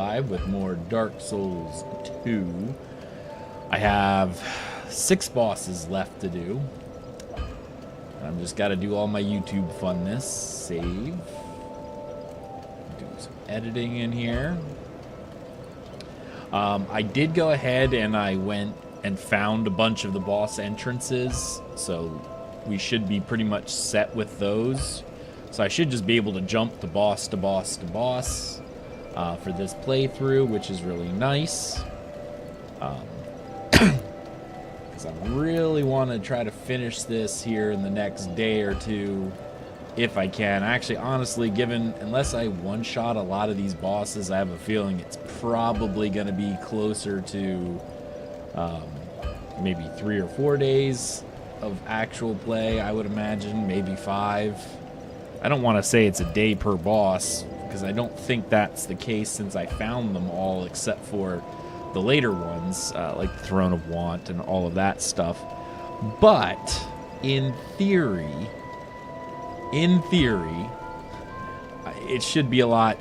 live with more Dark Souls 2. I have 6 bosses left to do. I'm just got to do all my YouTube funness. Save. Do some editing in here. I did go ahead and I went and found a bunch of the boss entrances, so we should be pretty much set with those. So I should just be able to jump to boss to boss to boss for this playthrough, which is really nice. Because I really want to try to finish this here in the next day or two, if I can. Actually, honestly, unless I one-shot a lot of these bosses, I have a feeling it's probably going to be closer to maybe 3 or 4 days of actual play, I would imagine, maybe 5. I don't want to say it's a day per boss, because I don't think that's the case since I found them all except for the later ones, like the Throne of Want and all of that stuff. But in theory, it should be a lot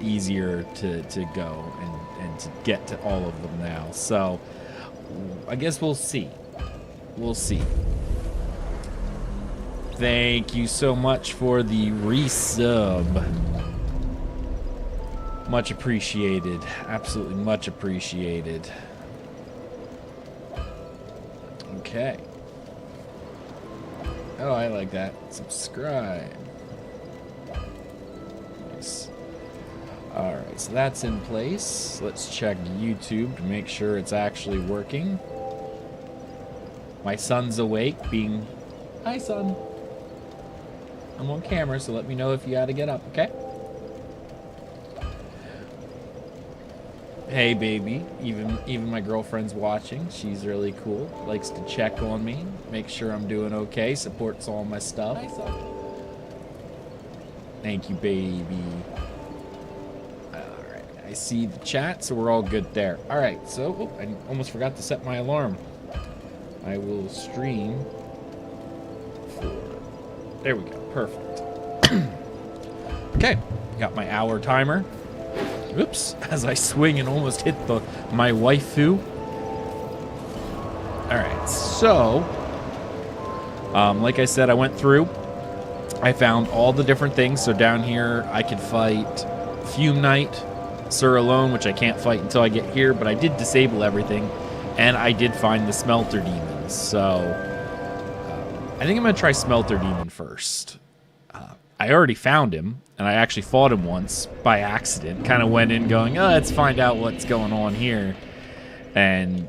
easier to go and to get to all of them now. So I guess we'll see. We'll see. Thank you so much for the resub. Much appreciated. Absolutely much appreciated. Okay. Oh, I like that. Subscribe. Nice. Alright, so that's in place. Let's check YouTube to make sure it's actually working. My son's awake, being... Hi, son. I'm on camera, so let me know if you gotta get up, okay? Hey, baby. Even my girlfriend's watching. She's really cool. Likes to check on me, make sure I'm doing okay, supports all my stuff. Hi, son. Thank you, baby. Alright, I see the chat, so we're all good there. Alright, so... Oh, I almost forgot to set my alarm. I will stream for... There we go. Perfect. Okay, got my hour timer. Oops, as I swing and almost hit my waifu. Alright, so... like I said, I went through. I found all the different things. So down here, I could fight Fume Knight, Sir Alone, which I can't fight until I get here, but I did disable everything. And I did find the Smelter Demons. So... I think I'm going to try Smelter Demon first. I already found him, and I actually fought him once by accident. Kind of went in going, oh, let's find out what's going on here. And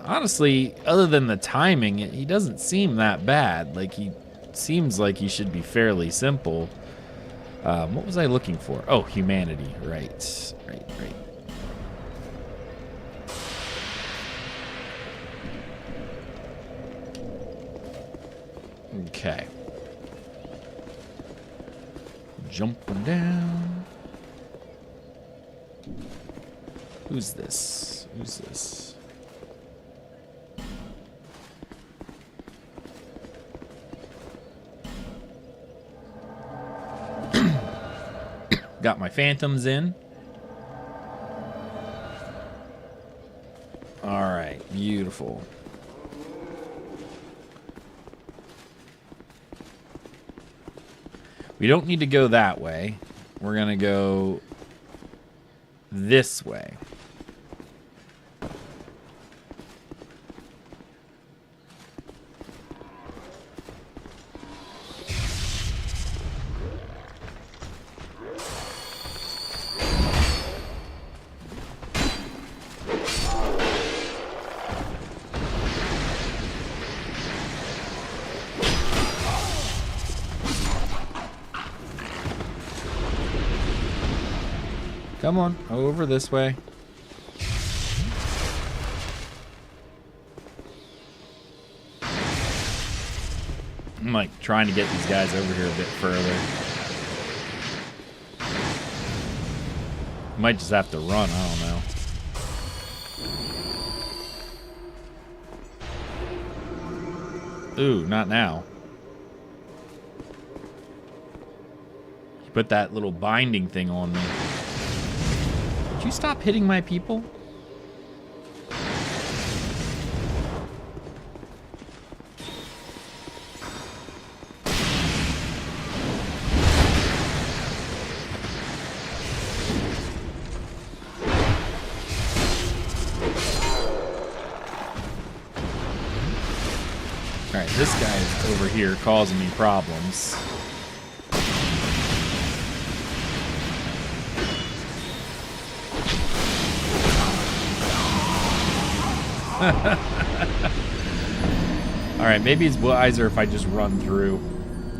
honestly, other than the timing, he doesn't seem that bad. Like, he seems like he should be fairly simple. What was I looking for? Oh, humanity. Right. Okay. Jumping down. Who's this? Who's this? Got my phantoms in. All right, beautiful. We don't need to go that way. We're going to go this way. Come on, over this way. I'm like trying to get these guys over here a bit further. Might just have to run, I don't know. Ooh, not now. He put that little binding thing on me. Would you stop hitting my people? Alright, this guy is over here causing me problems. Alright, maybe it's wiser if I just run through.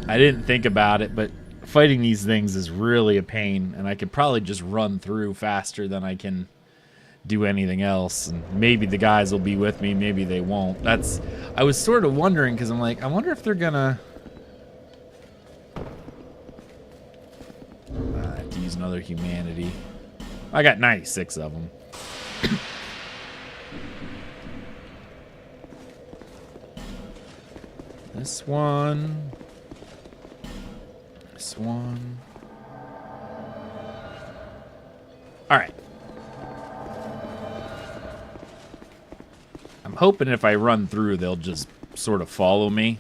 I didn't think about it, but fighting these things is really a pain, and I could probably just run through faster than I can do anything else. And maybe the guys will be with me, maybe they won't. I was sort of wondering, because I'm like, I wonder if they're gonna... I have to use another humanity. I got 96 of them. This one. This one. Alright. I'm hoping if I run through, they'll just sort of follow me.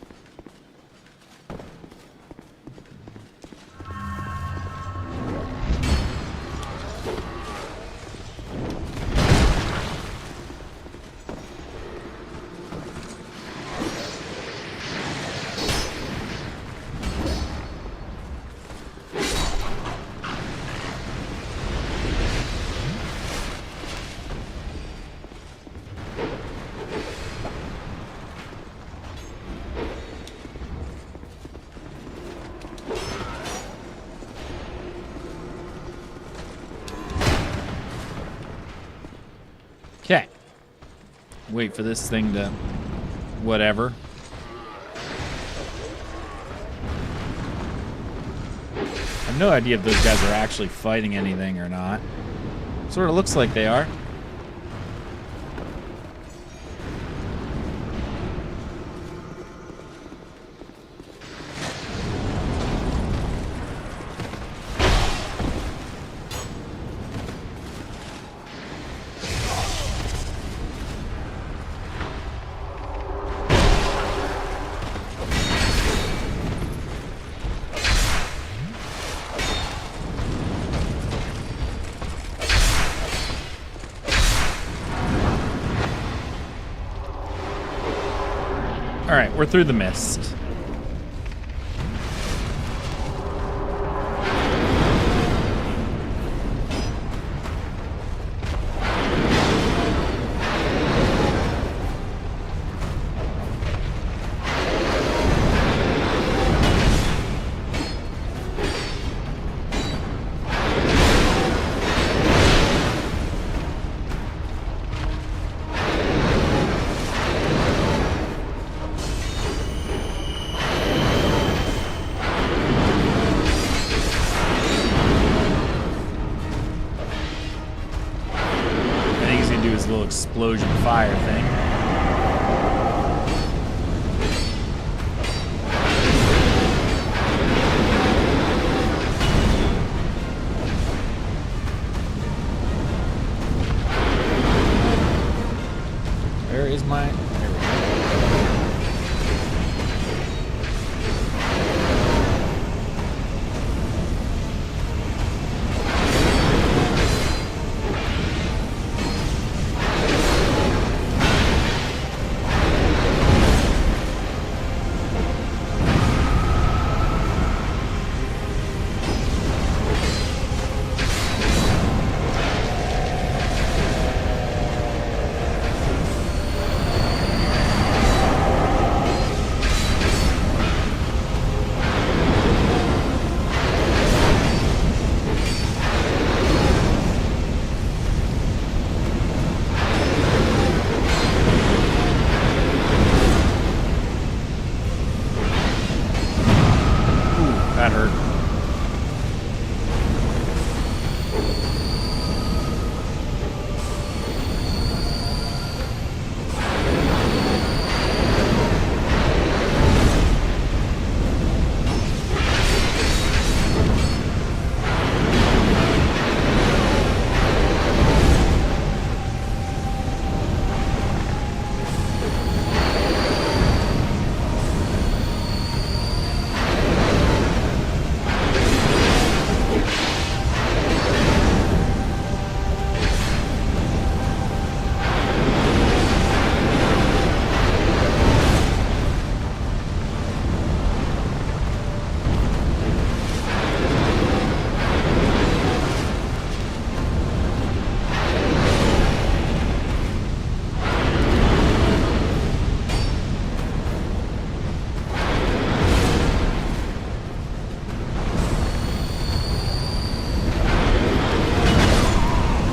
Okay. Wait for this thing to... whatever. I have no idea if those guys are actually fighting anything or not. Sort of looks like they are. Alright, we're through the mist. Explosion fire thing. Where is my... There we go.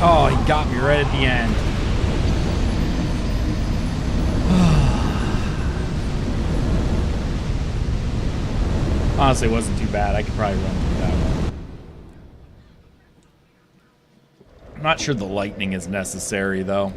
Oh, he got me right at the end. Honestly, it wasn't too bad. I could probably run through that one. I'm not sure the lightning is necessary, though.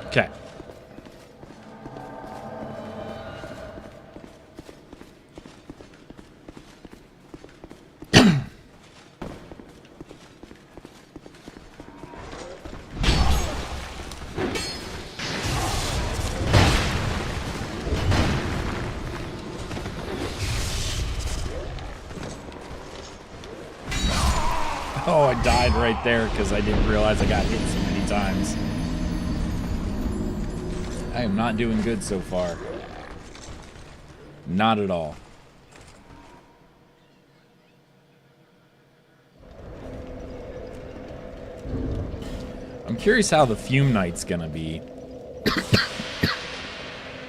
Okay. Oh, I died right there because I didn't realize I got hit so many times. I am not doing good so far. Not at all. I'm curious how the fume night's gonna be.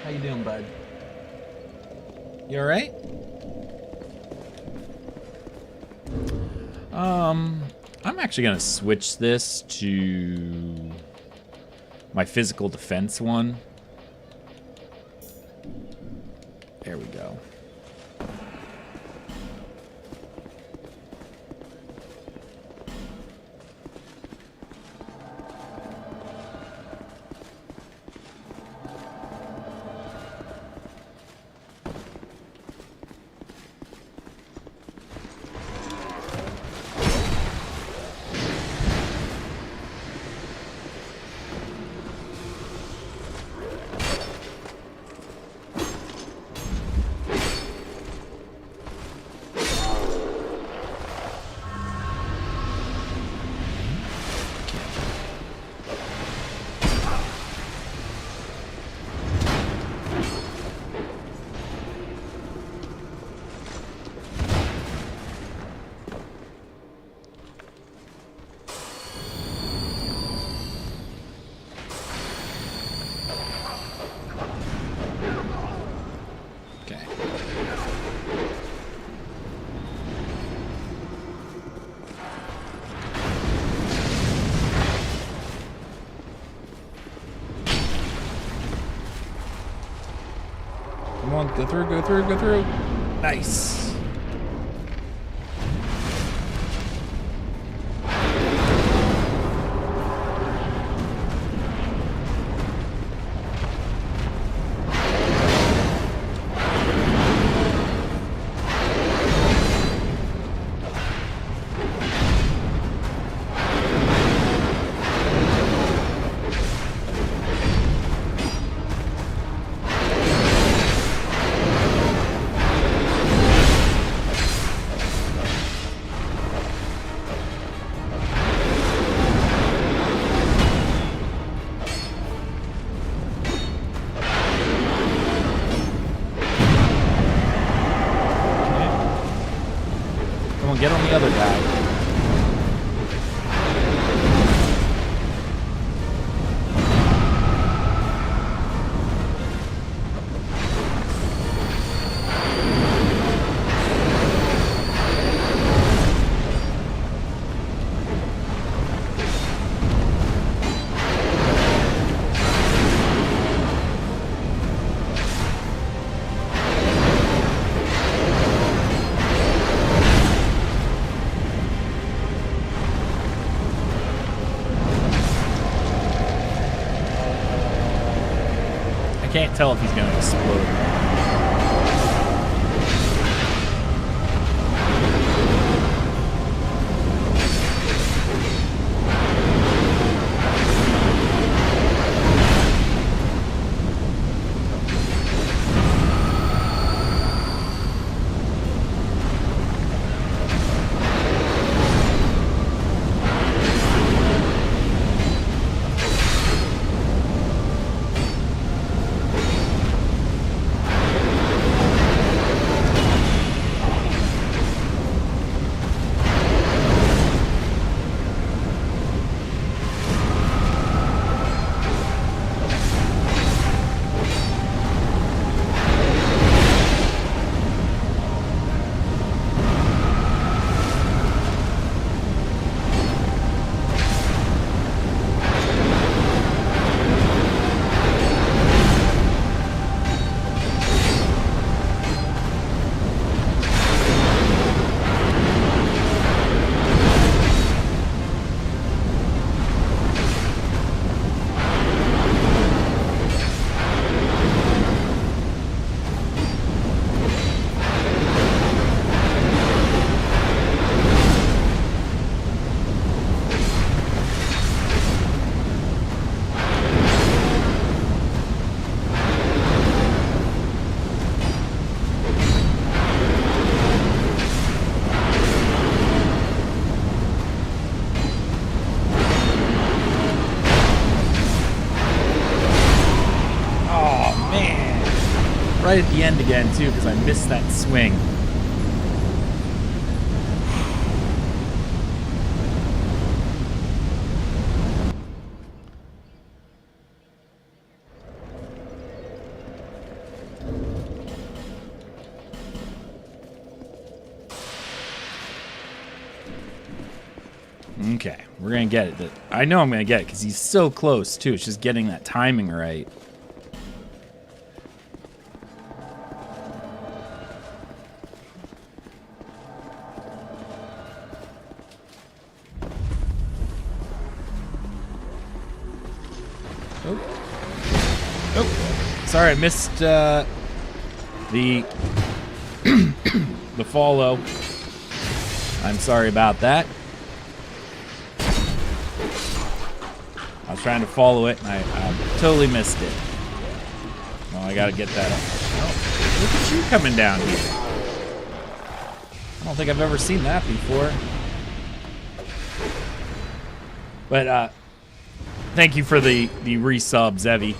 How you doing, bud? You alright? I'm actually gonna switch this to my physical defense one. There we go. Come on, go through, go through, go through. Nice. Get on the other guy. I can't tell if he's going to explode. right at the end again, too, because I missed that swing. Okay, we're going to get it. I know I'm going to get it because he's so close, too. It's just getting that timing right. Oh, sorry, I missed the the follow. I'm sorry about that. I was trying to follow it, and I totally missed it. Well, I gotta get that up. Oh, look at you coming down here. I don't think I've ever seen that before. But, thank you for the resub, Zevi.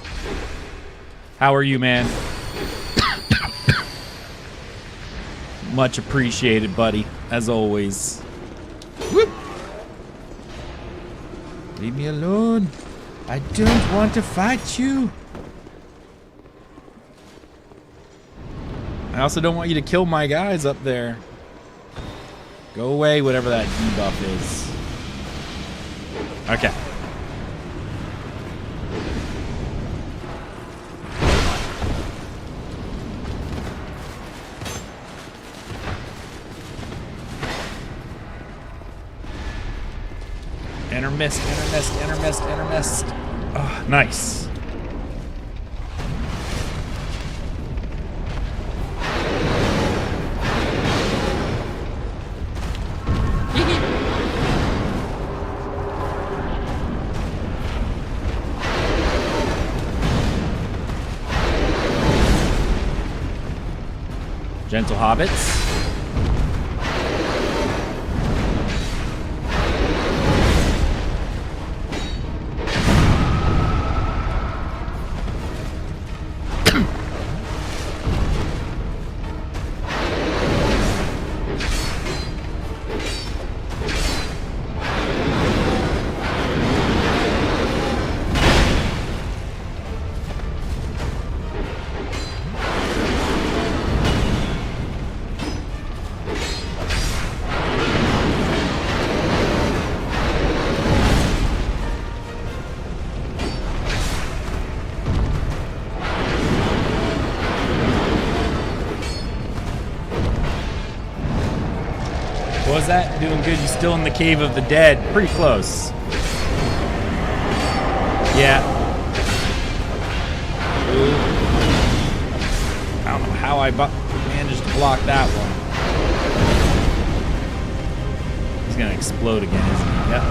How are you, man? Much appreciated, buddy, as always. Whoop. Leave me alone. I don't want to fight you. I also don't want you to kill my guys up there. Go away, whatever that debuff is. Okay. Enter mist, enter mist, enter mist, enter mist. Oh, nice. Gentle hobbits. What was that? Doing good. You still in the cave of the dead. Pretty close. Yeah. Ooh. I don't know how I managed to block that one. He's going to explode again, isn't he? Yep.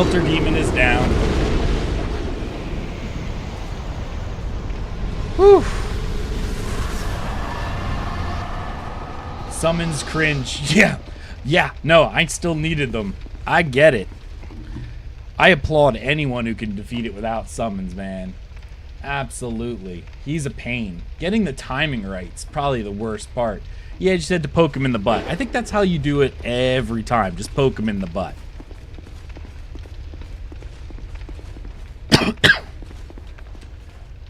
Smelter Demon is down. Whew. Summons cringe. Yeah, no, I still needed them. I get it. I applaud anyone who can defeat it without summons, man. Absolutely. He's a pain. Getting the timing right's probably the worst part. Yeah, you just had to poke him in the butt. I think that's how you do it every time. Just poke him in the butt.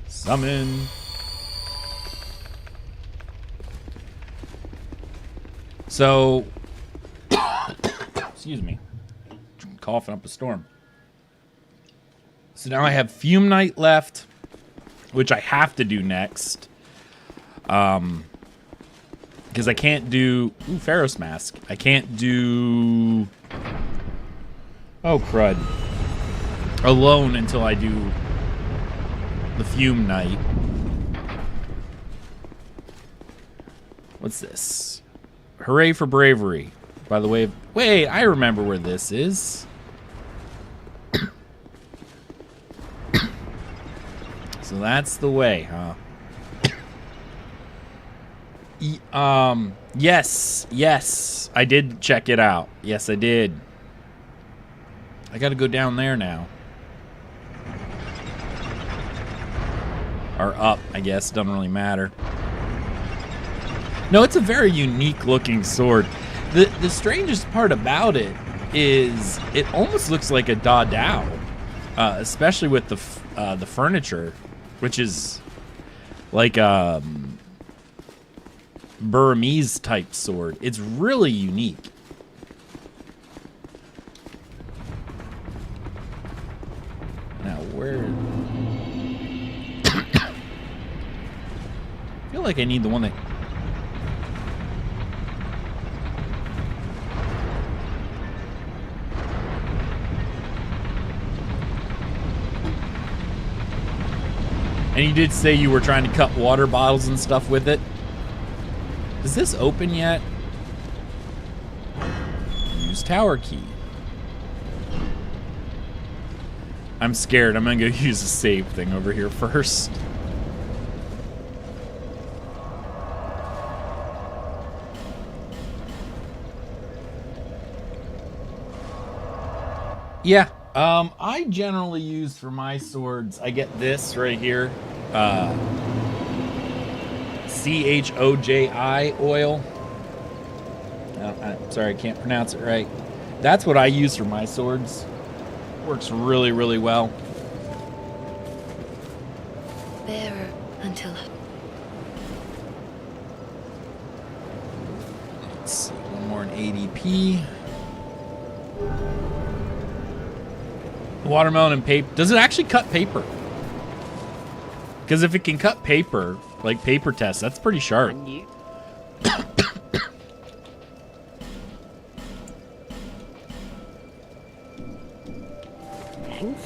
Summon. So, excuse me. I'm coughing up a storm. So now I have Fume Knight left, which I have to do next. Because I can't do... Ooh, Pharaoh's Mask. I can't do... Oh, crud. Alone until I do the Fume Knight. What's this? Hooray for bravery. By the way... Wait, I remember where this is. So that's the way, huh? Yes, I did check it out. Yes, I did. I gotta go down there now. Or up, I guess. Doesn't really matter. No, it's a very unique looking sword. The strangest part about it is it almost looks like a Da Dao, especially with the furniture, which is like Burmese type sword. It's really unique. Now where? I feel like I need the one that. And you did say you were trying to cut water bottles and stuff with it. Is this open yet? Use tower key. I'm scared. I'm gonna go use the save thing over here first. Yeah. I generally use for my swords, I get this right here. CHOJI oil. Sorry, I can't pronounce it right. That's what I use for my swords. Works really, really well. Bearer until. Let's see, one more in ADP. Watermelon and paper. Does it actually cut paper? Because if it can cut paper, like paper test, that's pretty sharp. Thanks.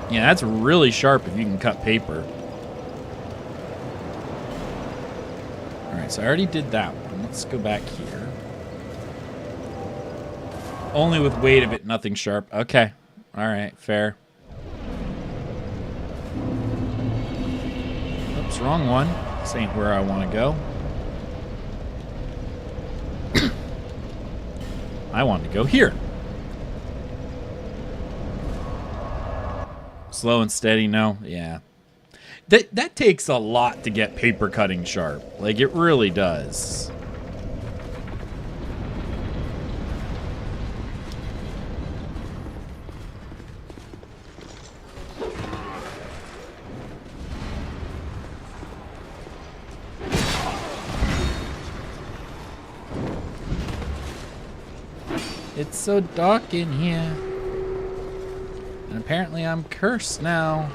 Yeah, that's really sharp if you can cut paper. Alright, so I already did that one. Let's go back here. Only with weight of it, nothing sharp. Okay. Alright, fair. Oops, wrong one. This ain't where I want to go. I want to go here. Slow and steady, no? Yeah. That takes a lot to get paper cutting sharp. Like, it really does. It's so dark in here. And apparently I'm cursed now.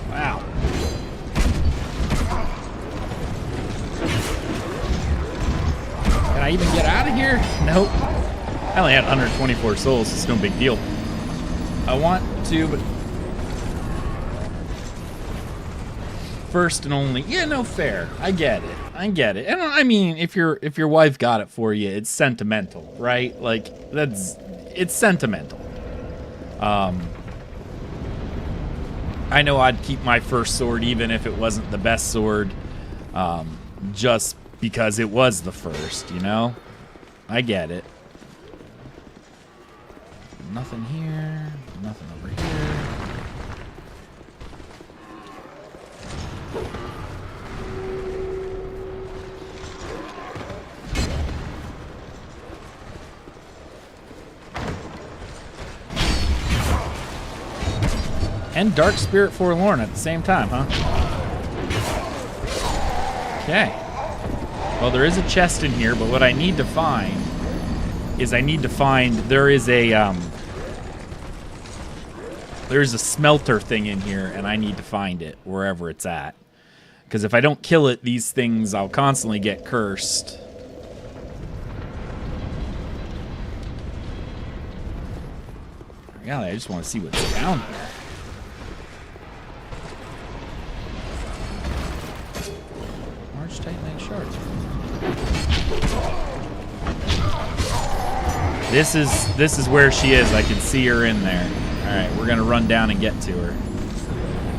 Wow. I even get out of here? Nope. I only had 124 souls. It's no big deal. I want to, but first and only. Yeah, no, fair. I get it. And I mean, if your wife got it for you, it's sentimental, right? Like it's sentimental. I know I'd keep my first sword even if it wasn't the best sword, just because it was the first, you know? I get it. Nothing here. Nothing over here. And Dark Spirit Forlorn at the same time, huh? Okay. Well, there is a chest in here, but what I need to find is there is a there's a smelter thing in here, and I need to find it wherever it's at. Because if I don't kill it, these things, I'll constantly get cursed. Golly, I just want to see what's down here. Large titanite shards. This is where she is. I can see her in there. Alright, we're gonna run down and get to her.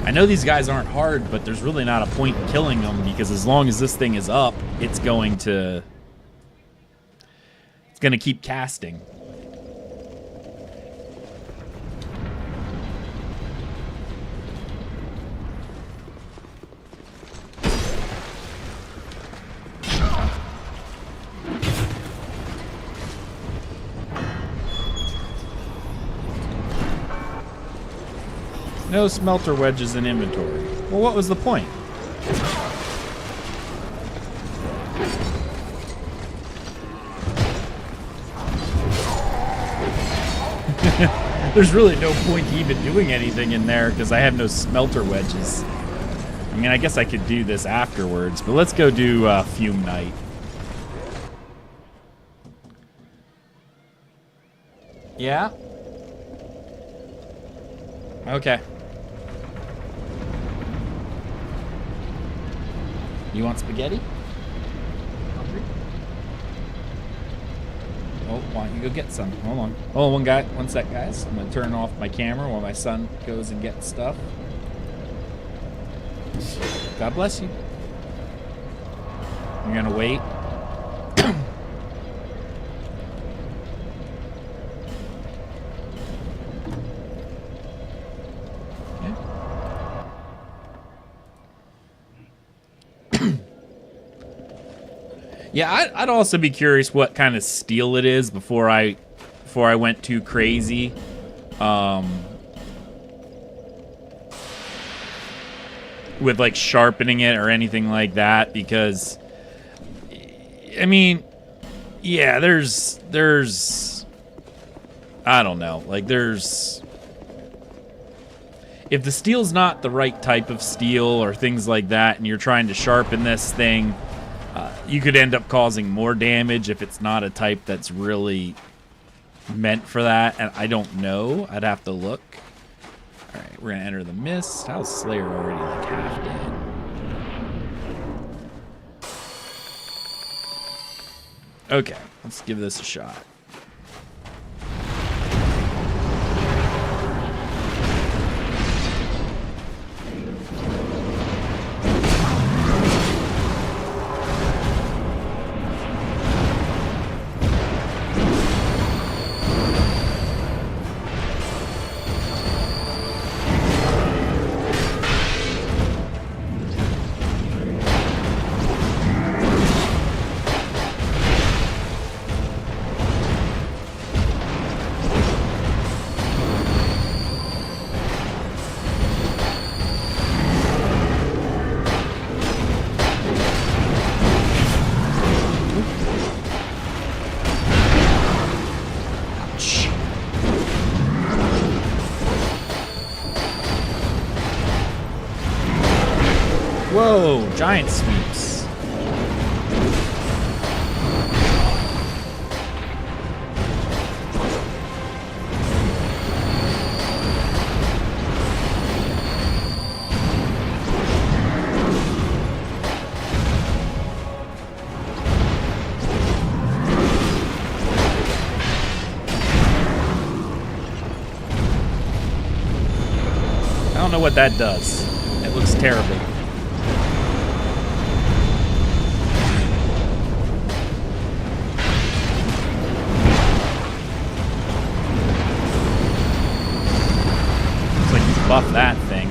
I know these guys aren't hard, but there's really not a point in killing them because as long as this thing is up, it's gonna keep casting. No smelter wedges in inventory. Well, what was the point? There's really no point to even doing anything in there because I have no smelter wedges. I mean, I guess I could do this afterwards, but let's go do Fume Night. Yeah? Okay. You want spaghetti? Hungry? Oh, why don't you go get some? Hold on. Hold on, one sec, guys. I'm gonna turn off my camera while my son goes and gets stuff. God bless you. You're gonna wait. Yeah, I'd also be curious what kind of steel it is before I went too crazy. With like sharpening it or anything like that, because I mean, yeah, there's I don't know, like there's, if the steel's not the right type of steel or things like that and you're trying to sharpen this thing, you could end up causing more damage if it's not a type that's really meant for that. And I don't know. I'd have to look. All right, we're going to enter the mist. How's Slayer already like half dead? Okay, let's give this a shot. Whoa, giant sweeps. don't know what that does. It looks terrible. Looks like he's buffed that thing.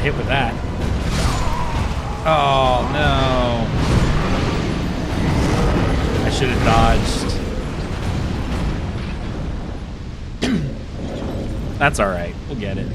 Hit with that. Oh no. I should have dodged. That's alright. We'll get it.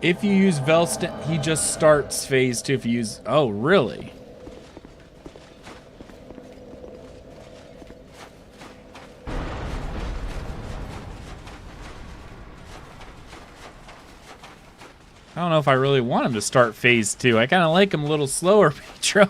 If you use Velston, he just starts phase 2 if you use... Oh, really? I don't know if I really want him to start phase 2. I kind of like him a little slower, Petro.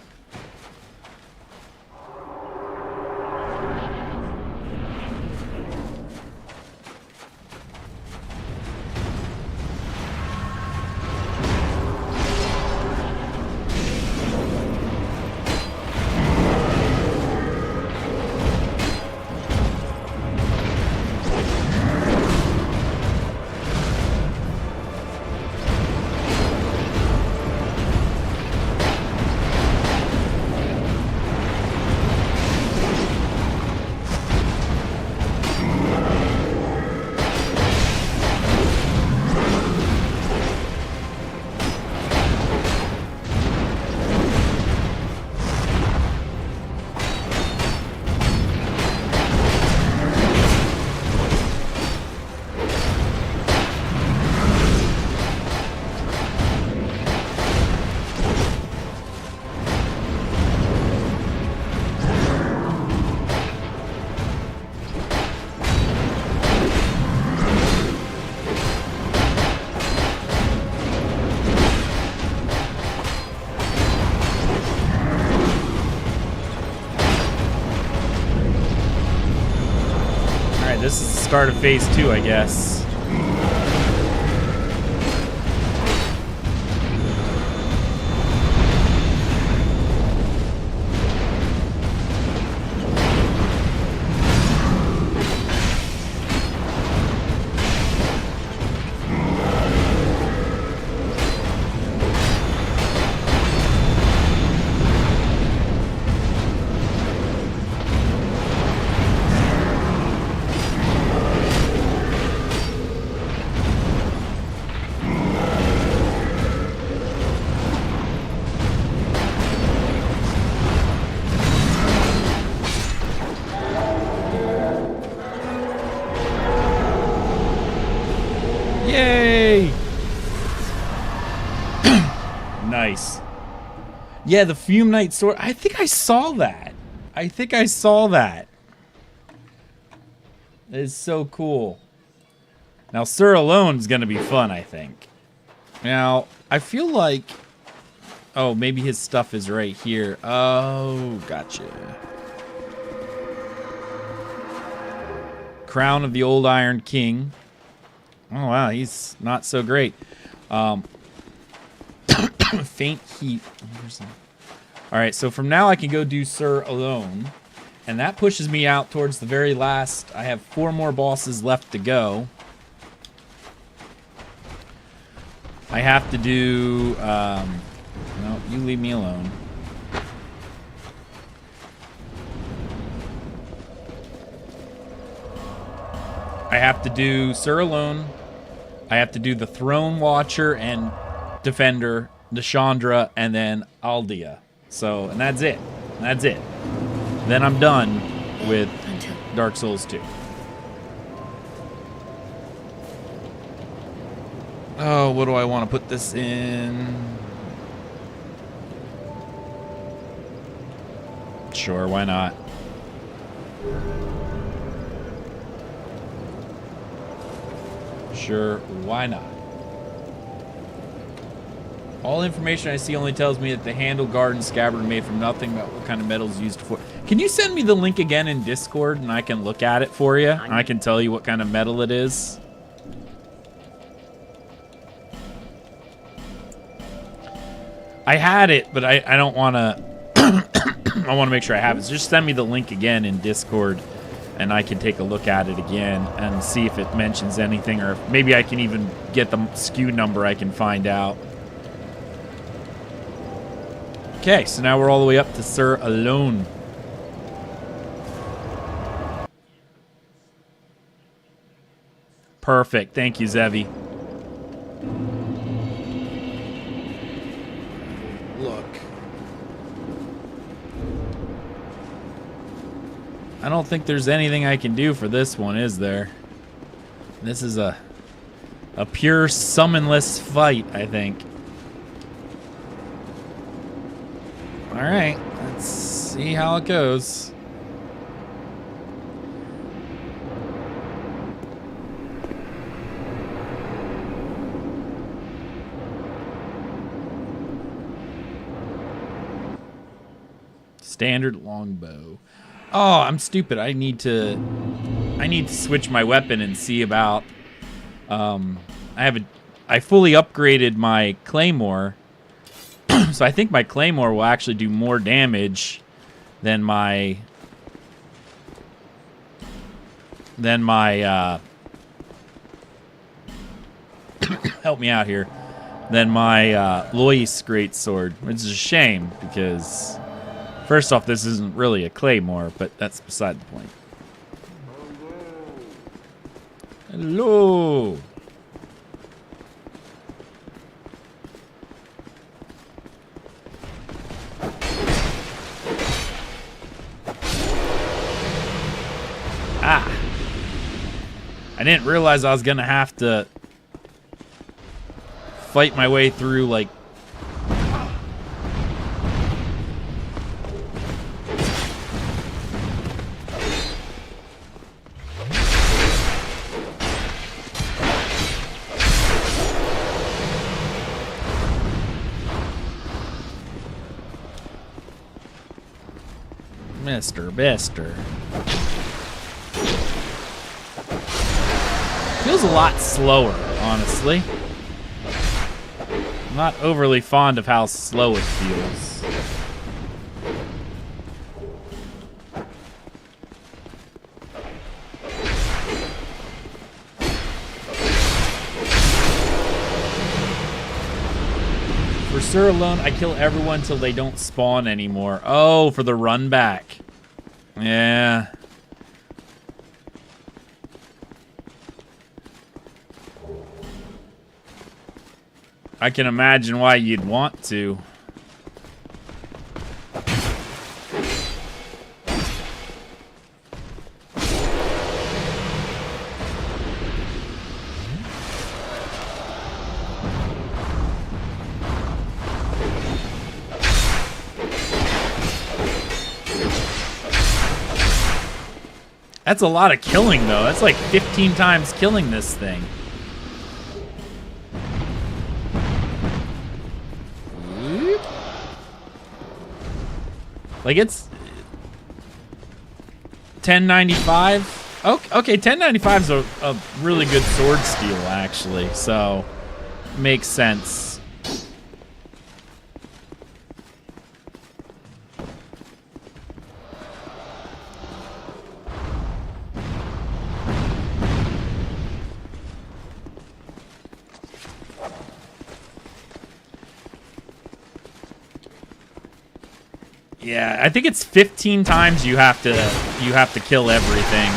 This is the start of phase 2, I guess. Yay! Nice. Yeah, the Fume Knight sword. I think I saw that. That is so cool. Now, Sir Alone's going to be fun, I think. Now, I feel like... Oh, maybe his stuff is right here. Oh, gotcha. Crown of the Old Iron King. Oh, wow, he's not so great. Faint heat. All right, so from now I can go do Sir Alone. And that pushes me out towards the very last. I have 4 more bosses left to go. I have to do... no, you leave me alone. I have to do Sir Alone. I have to do the Throne Watcher and Defender, Deshandra, and then Aldea. So, and that's it. That's it. Then I'm done with Dark Souls 2. Oh, what do I want to put this in? Sure, why not? Sure, why not? All information I see only tells me that the handle, guard, and scabbard are made from nothing about what kind of metal is used for. Can you send me the link again in Discord and I can look at it for you? And I can tell you what kind of metal it is. I had it, but I don't want to... I want to make sure I have it. So just send me the link again in Discord and I can take a look at it again and see if it mentions anything, or if maybe I can even get the SKU number I can find out. Okay, so now we're all the way up to Sir Alone. Perfect. Thank you, Zevi. Look. I don't think there's anything I can do for this one, is there? This is a pure summonless fight, I think. Alright, let's see how it goes. Standard longbow. Oh, I'm stupid. I need to switch my weapon and see about I fully upgraded my claymore. So I think my claymore will actually do more damage than my help me out here, than my Lois greatsword, which is a shame because first off, this isn't really a claymore, but that's beside the point. Hello. Ah. I didn't realize I was gonna have to fight my way through, like, Mr. Bester. Feels a lot slower, honestly. I'm not overly fond of how slow it feels. For Sir Alone, I kill everyone till they don't spawn anymore. Oh, for the run back. Yeah. I can imagine why you'd want to. That's a lot of killing, though. That's like 15 times killing this thing. Like, it's 1095. Okay, 1095 is a really good sword steel, actually. So, makes sense. Yeah, I think it's 15 times you have to kill everything.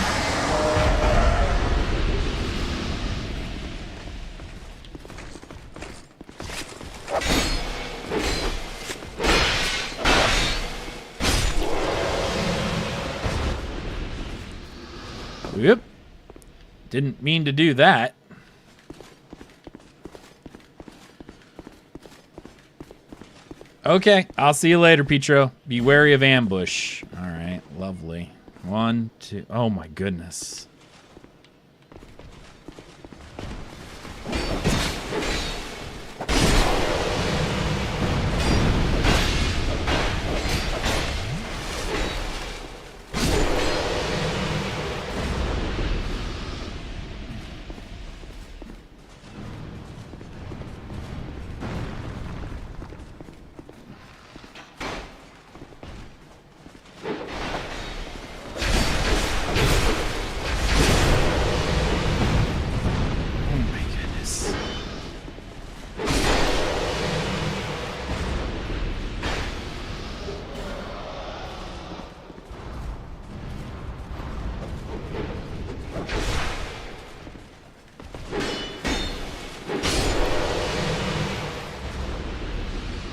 Yep. Didn't mean to do that. Okay, I'll see you later, Petro. Be wary of ambush. All right, lovely. 1, 2. Oh my goodness.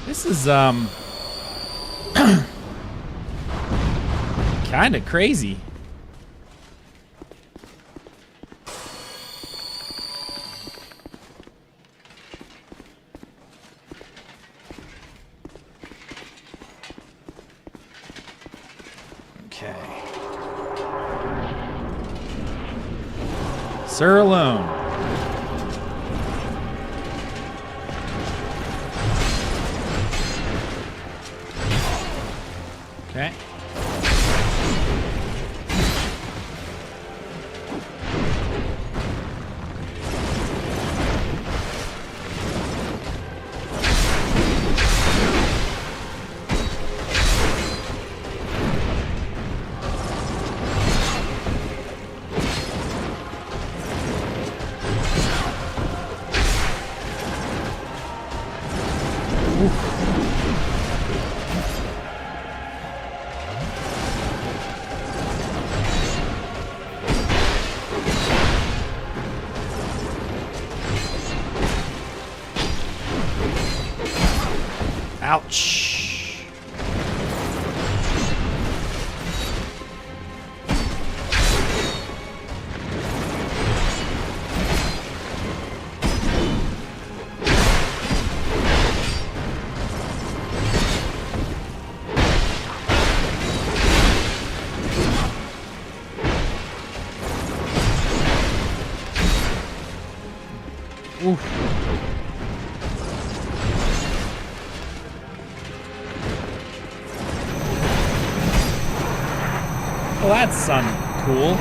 This is kind of crazy. Okay. Sir alone. Okay. Ouch. Oof. Well, that's cool.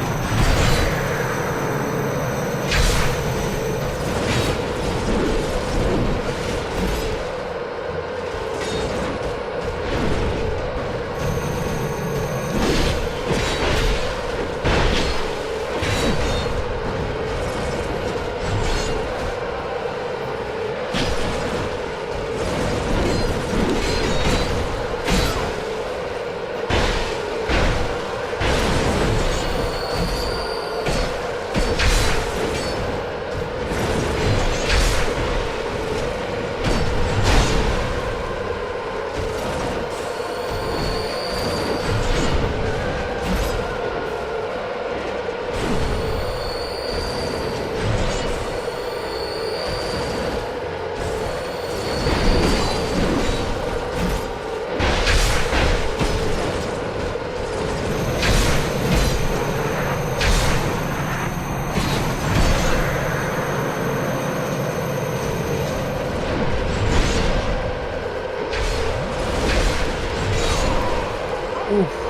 Oof.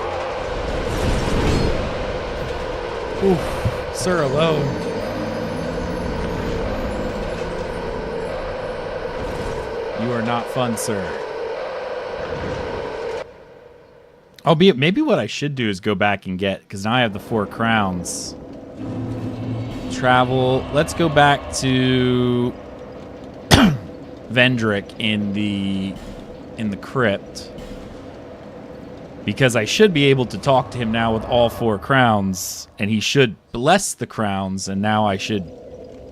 Sir alone. You are not fun, sir. Albeit, maybe what I should do is go back and get, because now I have the 4 crowns. Travel. Let's go back to Vendrick in the crypt. Because I should be able to talk to him now with all 4 crowns, and he should bless the crowns, and now I should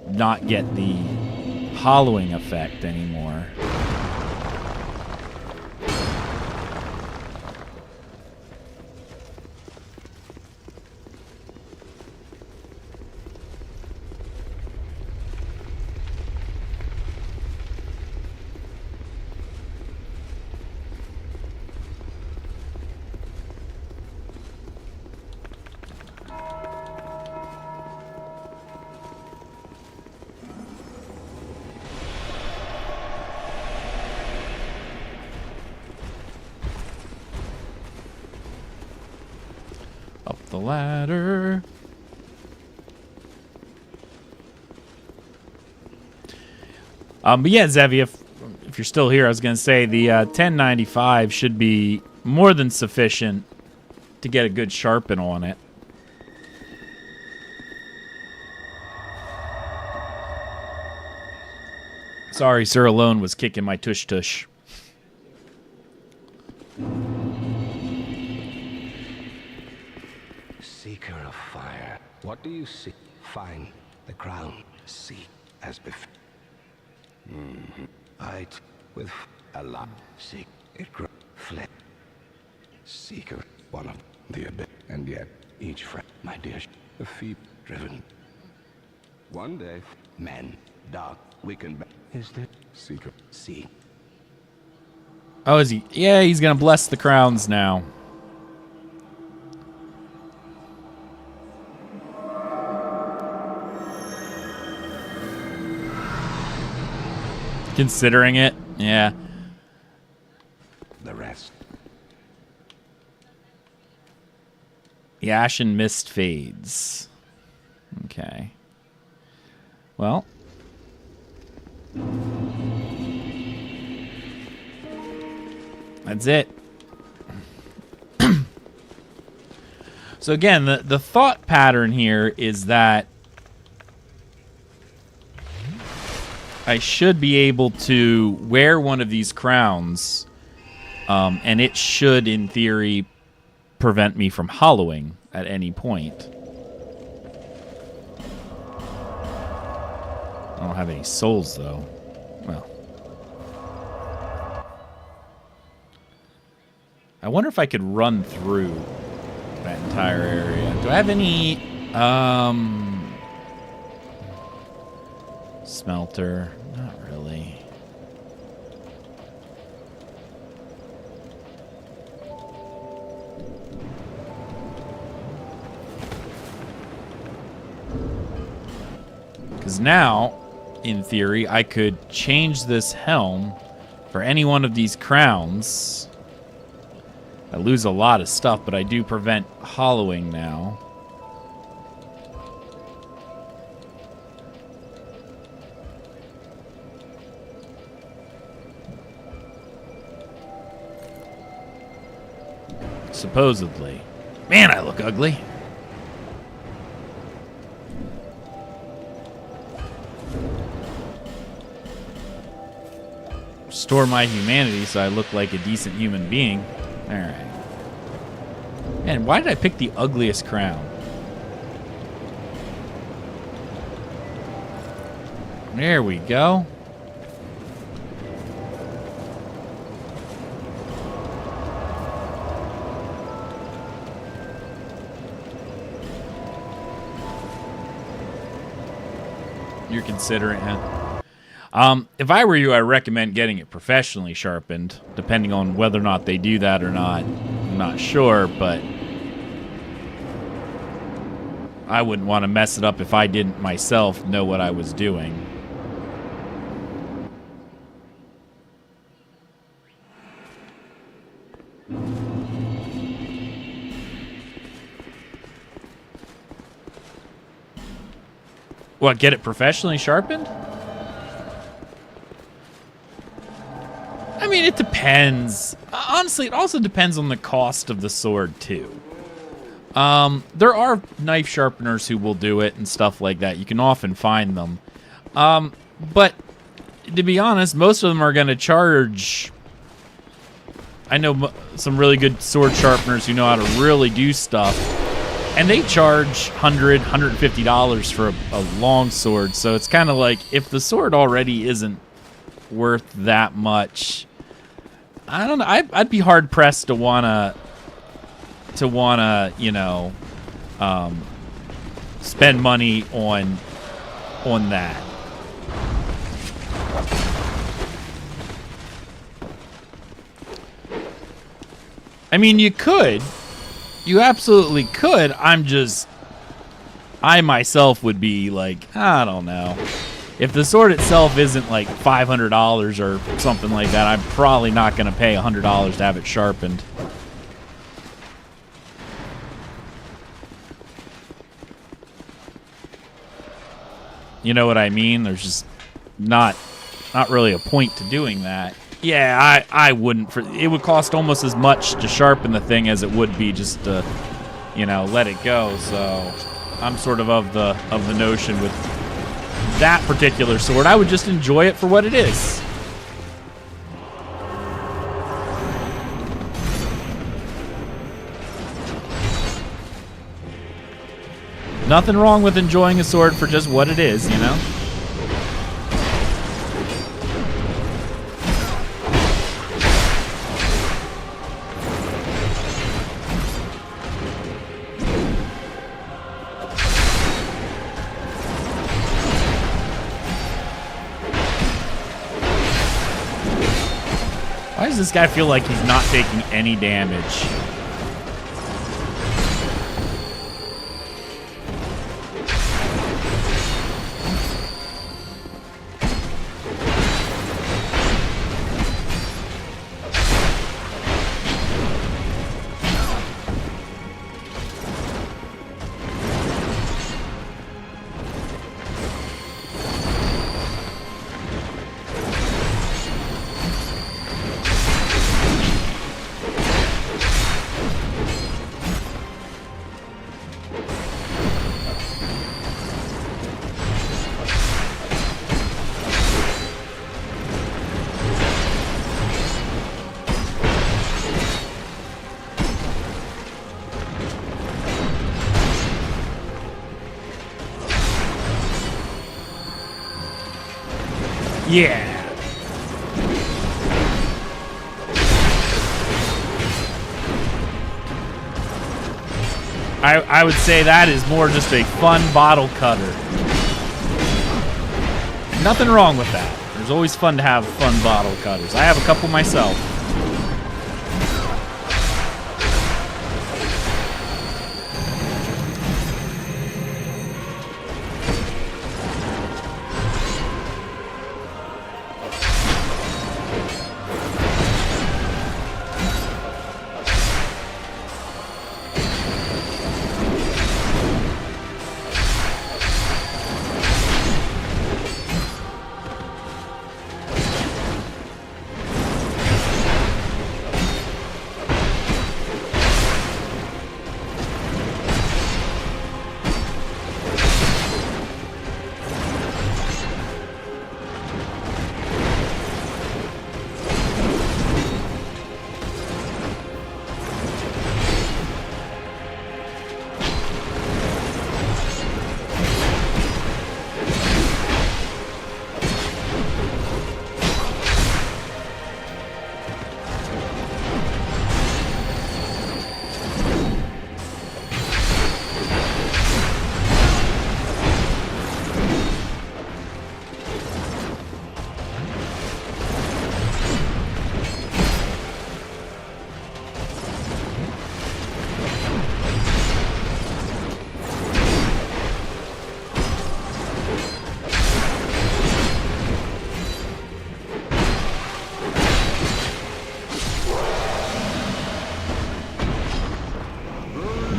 not get the hollowing effect anymore. Up the ladder. But yeah, Zevi, if you're still here, I was going to say the 1095 should be more than sufficient to get a good sharpen on it. Sorry, Sir Alone was kicking my tush-tush. Seeker of fire, what do you seek? Find the crown. Seek as before. I with a lot. Seek it fled. Seeker, one of the abyss, and yet each friend, my dear, the feet driven. One day, men, dark, weakened. Is that seeker? See. Oh, is he? Yeah, he's going to bless the crowns now. Considering it, yeah. The rest. The ashen mist fades. Okay. Well. That's it. So again, the thought pattern here is that I should be able to wear one of these crowns, and it should, in theory, prevent me from hollowing at any point. I don't have any souls, though. Well. I wonder if I could run through that entire area. Do I have any, smelter? Not really. Because now, in theory, I could change this helm for any one of these crowns. I lose a lot of stuff, but I do prevent hollowing now. Supposedly. Man, I look ugly. Restore my humanity so I look like a decent human being. Alright. Man, why did I pick the ugliest crown? There we go. You're considering it. If I were you, I recommend getting it professionally sharpened, depending on whether or not they do that or not. I'm not sure, but I wouldn't want to mess it up if I didn't myself know what I was doing. What, get it professionally sharpened? I mean, it depends. Honestly, it also depends on the cost of the sword, too. There are knife sharpeners who will do it and stuff like that. You can often find them. But to be honest, most of them are going to charge... I know some really good sword sharpeners who know how to really do stuff. And they charge $100, $150 for a long sword. So it's kind of like, if the sword already isn't worth that much, I don't know. I'd be hard pressed to wanna, you know, spend money on that. I mean, you could. You absolutely could. I myself would be like, I don't know. If the sword itself isn't like $500 or something like that, I'm probably not going to pay $100 to have it sharpened. You know what I mean? There's just not really a point to doing that. Yeah, I wouldn't. It would cost almost as much to sharpen the thing as it would be just to, you know, let it go. So I'm sort of the notion with that particular sword, I would just enjoy it for what it is. Nothing wrong with enjoying a sword for just what it is, you know? Why does this guy feel like he's not taking any damage? Yeah. I would say that is more just a fun bottle cutter. Nothing wrong with that. There's always fun to have fun bottle cutters. I have a couple myself.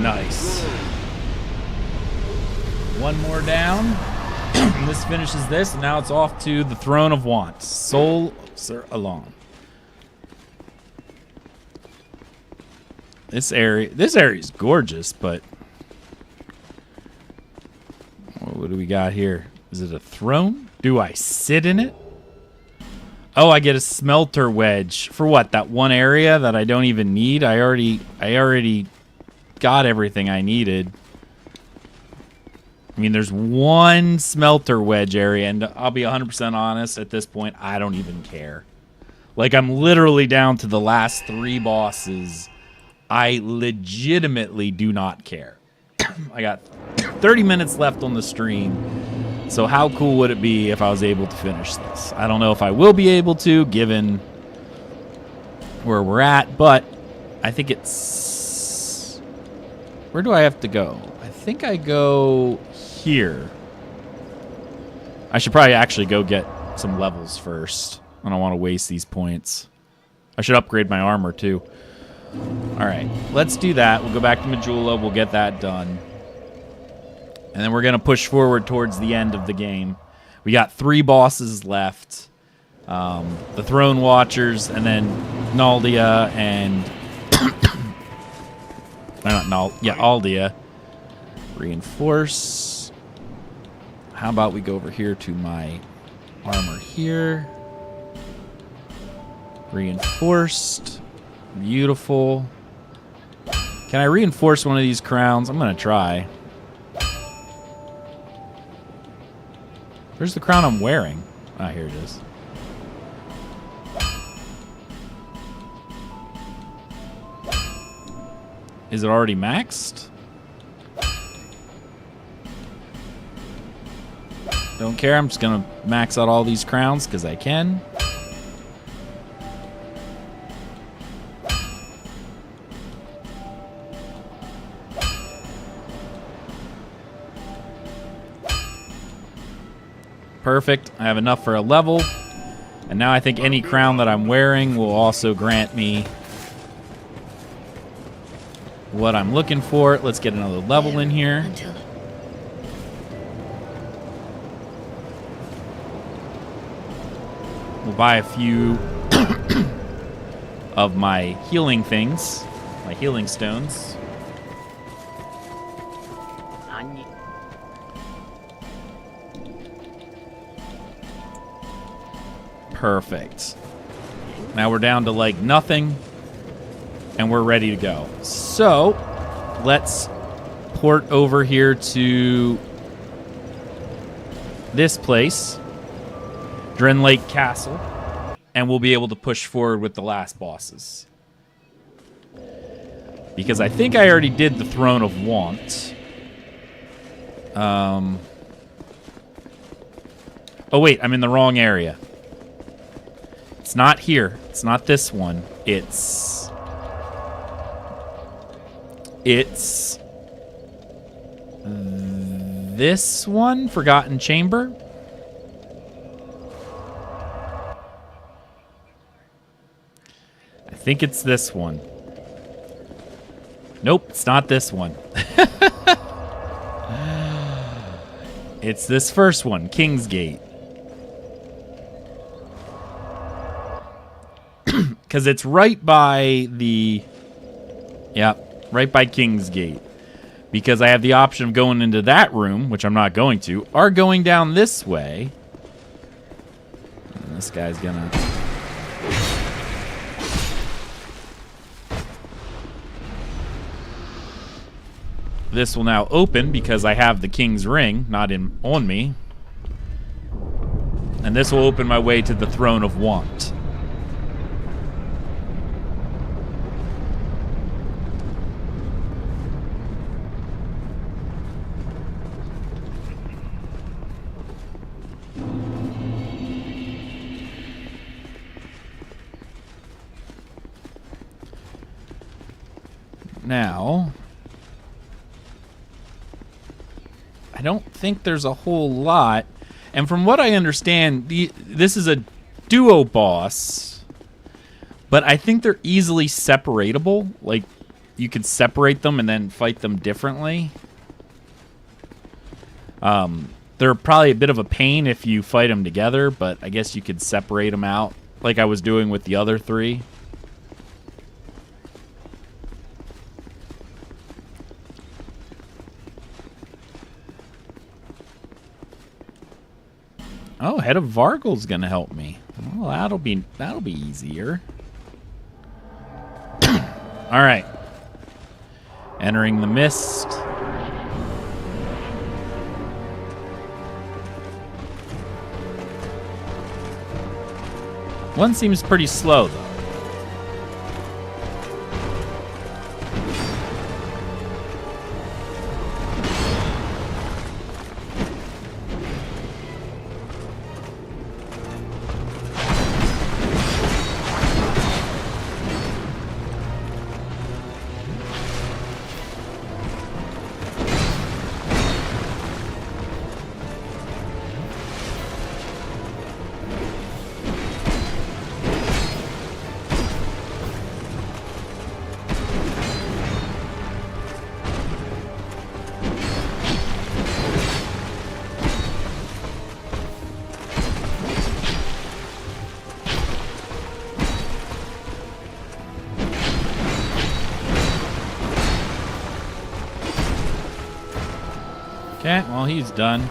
Nice. One more down. And this finishes this, and now it's off to the Throne of Want. Soul Sir Alon. This area is gorgeous, but what do we got here? Is it a throne? Do I sit in it? Oh, I get a smelter wedge for what? That one area that I don't even need. I already got everything I needed. I mean, there's one smelter wedge area, and I'll be 100% honest, at this point, I don't even care. Like, I'm literally down to the last 3 bosses. I legitimately do not care. I got 30 minutes left on the stream, so how cool would it be if I was able to finish this? I don't know if I will be able to, given where we're at, but I think it's... Where do I have to go? I think I go here. I should probably actually go get some levels first. I don't want to waste these points. I should upgrade my armor too. Alright, let's do that. We'll go back to Majula. We'll get that done. And then we're going to push forward towards the end of the game. We got 3 bosses left. The Throne Watchers, and then Naldia and... Aldia. Reinforce. How about we go over here to my armor here. Reinforced. Beautiful. Can I reinforce one of these crowns? I'm going to try. Where's the crown I'm wearing? Ah, here it is. Is it already maxed? Don't care. I'm just going to max out all these crowns because I can. Perfect. I have enough for a level. And now I think any crown that I'm wearing will also grant me what I'm looking for. Let's get another level in here. We'll buy a few of my healing things, my healing stones. Perfect. Now we're down to like nothing, and we're ready to go. So let's port over here to this place, Dren Lake Castle, and we'll be able to push forward with the last bosses. Because I think I already did the Throne of Want. Oh wait, I'm in the wrong area. It's not here. It's not this one. It's this one, Forgotten Chamber. I think it's this one. Nope, it's not this one. It's this first one, Kingsgate. Because it's right by the... Yeah, right by Kingsgate. Because I have the option of going into that room, which I'm not going to, or going down this way. And this guy's gonna... This will now open because I have the King's Ring, not on me. And this will open my way to the Throne of Want. Now, I don't think there's a whole lot. And from what I understand, this is a duo boss. But I think they're easily separatable. Like, you could separate them and then fight them differently. They're probably a bit of a pain if you fight them together, but I guess you could separate them out like I was doing with the other 3. Oh, Head of Vargel's gonna help me. Well, that'll be easier. All right. Entering the mist. One seems pretty slow, though. Okay, well, he's done.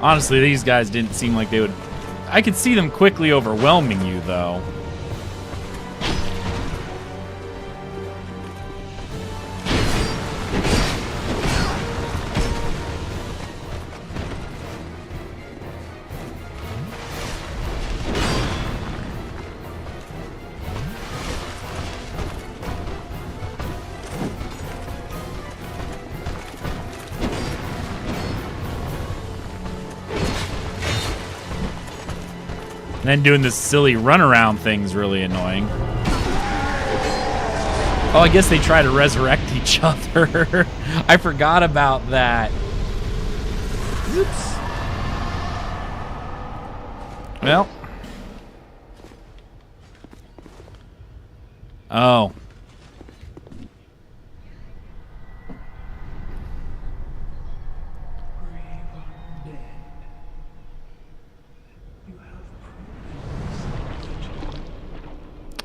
Honestly, these guys didn't seem like they would... I could see them quickly overwhelming you, though. And then doing this silly runaround thing's really annoying. Oh, I guess they try to resurrect each other. I forgot about that. Oops. Well. Oh.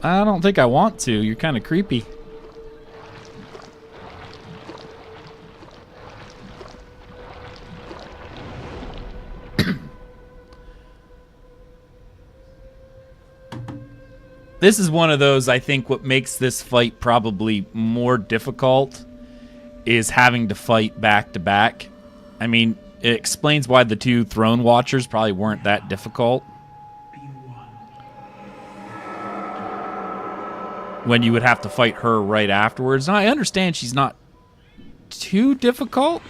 I don't think I want to. You're kind of creepy. This is one of those, I think, what makes this fight probably more difficult is having to fight back to back. I mean, it explains why the 2 Throne Watchers probably weren't that difficult. When you would have to fight her right afterwards. Now, I understand she's not too difficult.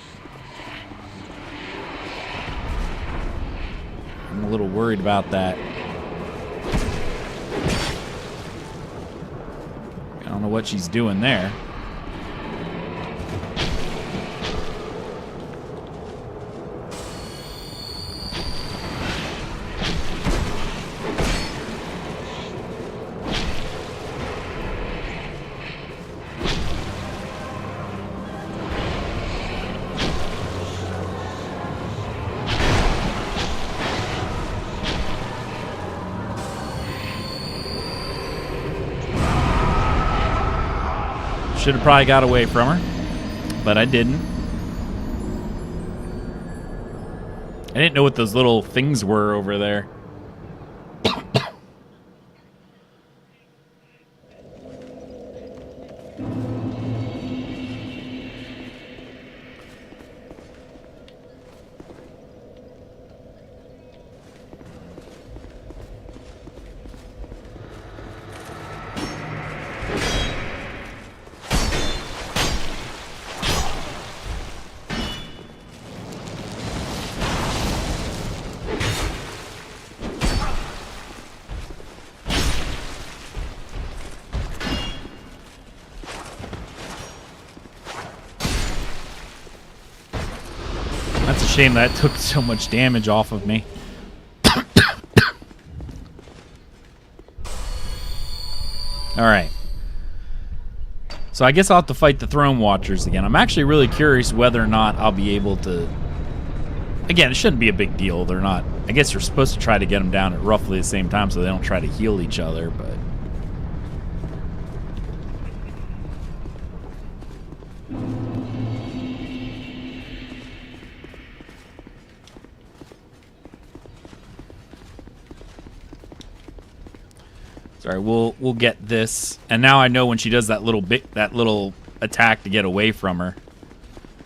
I'm a little worried about that. I don't know what she's doing there. Should have probably got away from her, but I didn't. I didn't know what those little things were over there. That's a shame that took so much damage off of me. Alright. So I guess I'll have to fight the Throne Watchers again. I'm actually really curious whether or not I'll be able to... Again, it shouldn't be a big deal. They're not... I guess you're supposed to try to get them down at roughly the same time so they don't try to heal each other, but... Sorry, we'll get this. And now I know when she does that little attack to get away from her.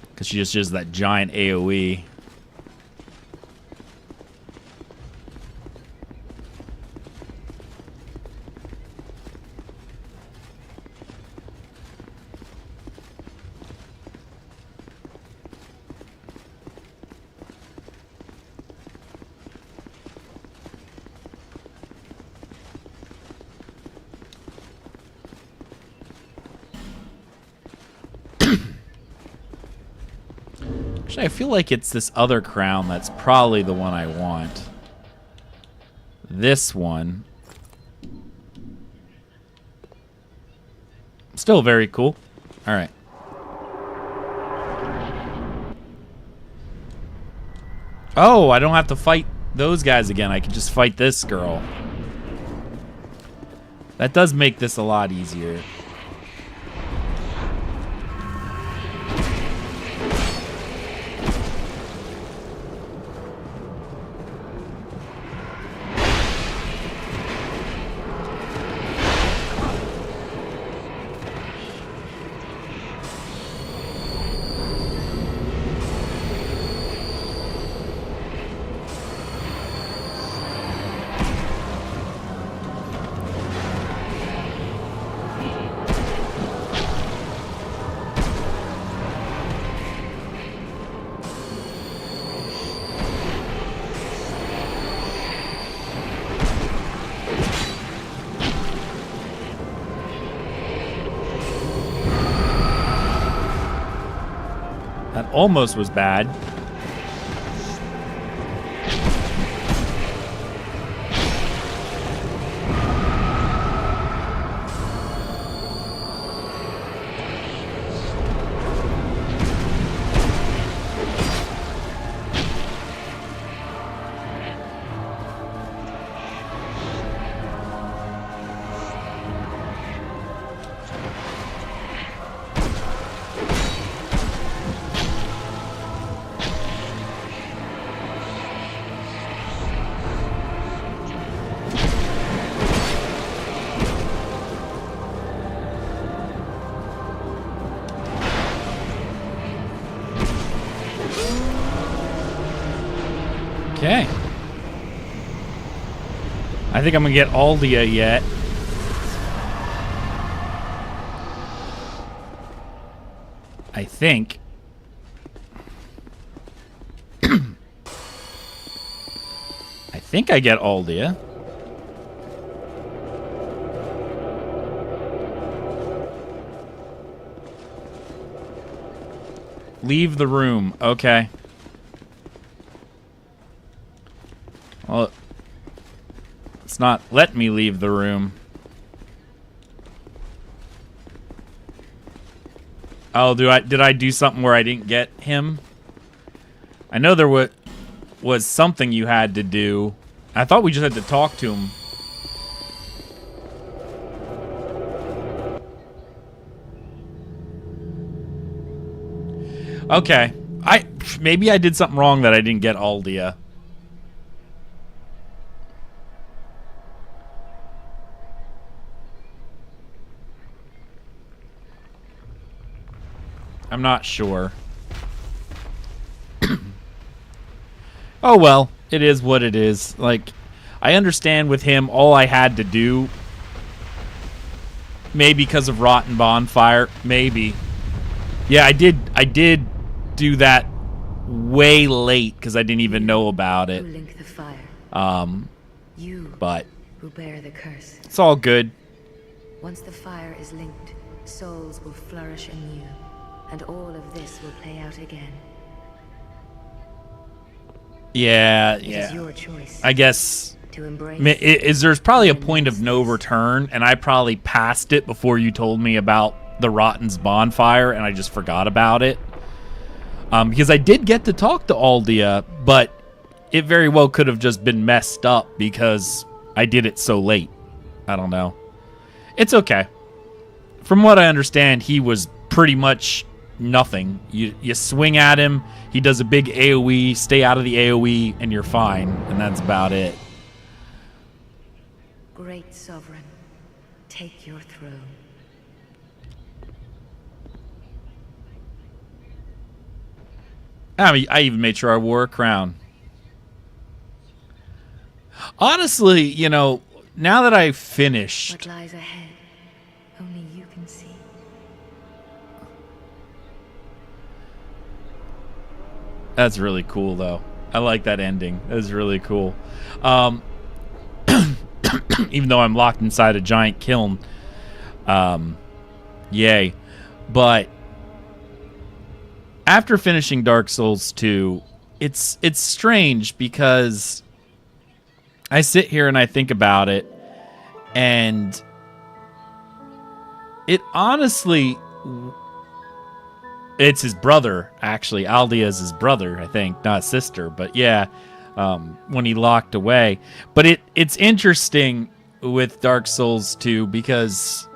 Because she just does that giant AoE. Actually, I feel like it's this other crown that's probably the one I want. This one. Still very cool. All right. Oh, I don't have to fight those guys again. I can just fight this girl. That does make this a lot easier. That almost was bad. Okay. I think I'm gonna get Aldia yet. I think. I think I get Aldia. Leave the room. Okay. Well, it's not let me leave the room. Oh, did I do something where I didn't get him? I know there was something you had to do. I thought we just had to talk to him. Okay. Maybe I did something wrong that I didn't get Aldia. I'm not sure. Oh well, it is what it is. Like, I understand with him, all I had to do, maybe because of Rotten Bonfire, maybe. Yeah, I did do that way late because I didn't even know about it. Who link the fire? You But who bear the curse. it's all good. Once the fire is linked, souls will flourish anew, and all of this will play out again. Yeah, It yeah. is your choice I guess to embrace. there's probably a point of no return, and I probably passed it before you told me about the Rotten's bonfire, and I just forgot about it. Because I did get to talk to Aldia, but it very well could have just been messed up because I did it so late. I don't know. It's okay. From what I understand, he was pretty much nothing. You swing at him, he does a big AoE, stay out of the AoE, and you're fine. And that's about it. Great Sovereign, take your throne. I mean, I even made sure I wore a crown. Honestly, you know, now that I've finished... What lies ahead, only you can see. That's really cool, though. I like that ending. That's really cool. Even though I'm locked inside a giant kiln. Yay. But after finishing Dark Souls 2, it's strange because I sit here and I think about it, and it honestly... It's his brother, actually. Aldia is his brother, I think, not sister. But yeah, when he locked away. But it's interesting with Dark Souls 2 because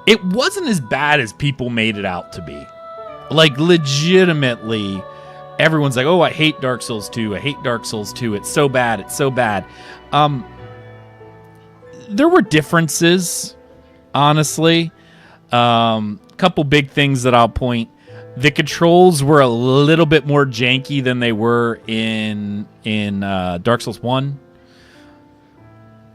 it wasn't as bad as people made it out to be. Like, legitimately, everyone's like, oh, I hate Dark Souls 2. I hate Dark Souls 2. It's so bad. It's so bad. There were differences, honestly. Couple big things that I'll point. The controls were a little bit more janky than they were in Dark Souls 1.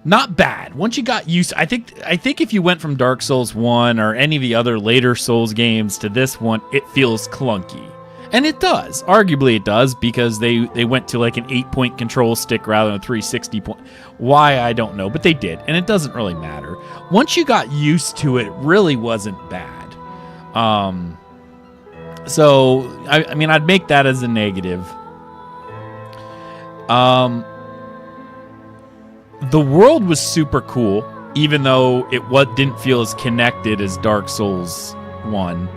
Not bad. Once you got used, I think if you went from Dark Souls 1 or any of the other later Souls games to this one, it feels clunky. And it does. Arguably it does, because they went to like an 8-point control stick rather than a 360 point. Why, I don't know, but they did. And it doesn't really matter. Once you got used to it, it really wasn't bad. So, I mean, I'd make that as a negative. The world was super cool, even though it didn't feel as connected as Dark Souls 1.